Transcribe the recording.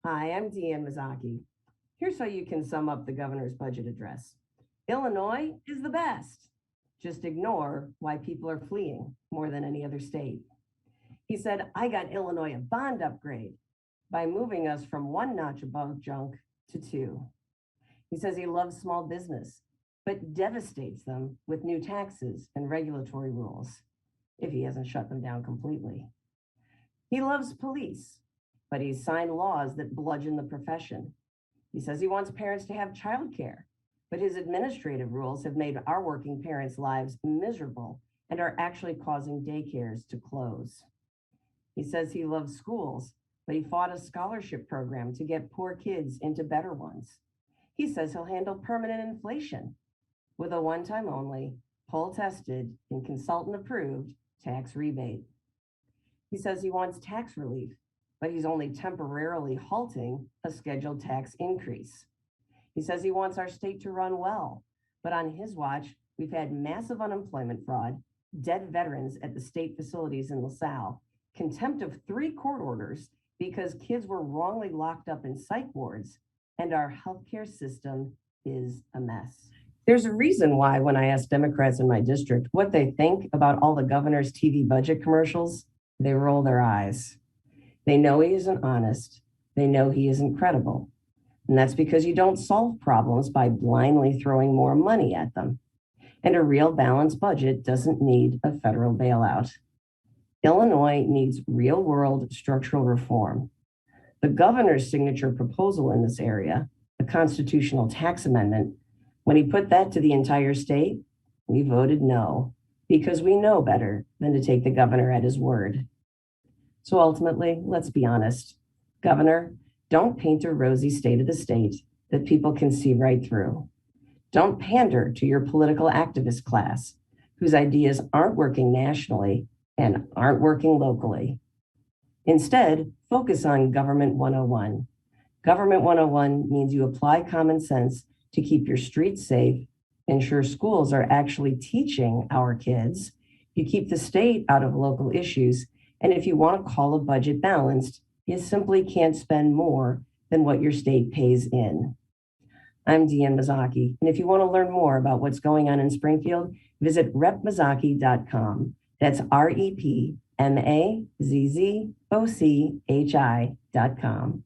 Hi, I'm Deanne Mazzochi. Here's how you can sum up the governor's budget address. Illinois is the best. Just ignore why people are fleeing more than any other state. He said, I got Illinois a bond upgrade by moving us from one notch above junk to two. He says he loves small business, but devastates them with new taxes and regulatory rules if he hasn't shut them down completely. He loves police, but he's signed laws that bludgeon the profession. He says he wants parents to have childcare, but his administrative rules have made our working parents' lives miserable and are actually causing daycares to close. He says he loves schools, but he fought a scholarship program to get poor kids into better ones. He says he'll handle permanent inflation with a one-time only, poll-tested and consultant-approved tax rebate. He says he wants tax relief, but he's only temporarily halting a scheduled tax increase. He says he wants our state to run well, but on his watch, we've had massive unemployment fraud, dead veterans at the state facilities in LaSalle, contempt of 3 court orders because kids were wrongly locked up in psych wards, and our healthcare system is a mess. There's a reason why when I ask Democrats in my district what they think about all the governor's TV budget commercials, they roll their eyes. They know he isn't honest. They know he isn't credible. And that's because you don't solve problems by blindly throwing more money at them. And a real balanced budget doesn't need a federal bailout. Illinois needs real-world structural reform. The governor's signature proposal in this area, a constitutional tax amendment, when he put that to the entire state, we voted no, because we know better than to take the governor at his word. So ultimately, let's be honest. Governor, don't paint a rosy state of the state that people can see right through. Don't pander to your political activist class, whose ideas aren't working nationally and aren't working locally. Instead, focus on Government 101. Government 101 means you apply common sense to keep your streets safe, ensure schools are actually teaching our kids, you keep the state out of local issues, and if you want to call a budget balanced, you simply can't spend more than what your state pays in. I'm Deanne Mazzochi, and if you want to learn more about what's going on in Springfield, visit repmazzochi.com. That's REPMAZZOCHI.com.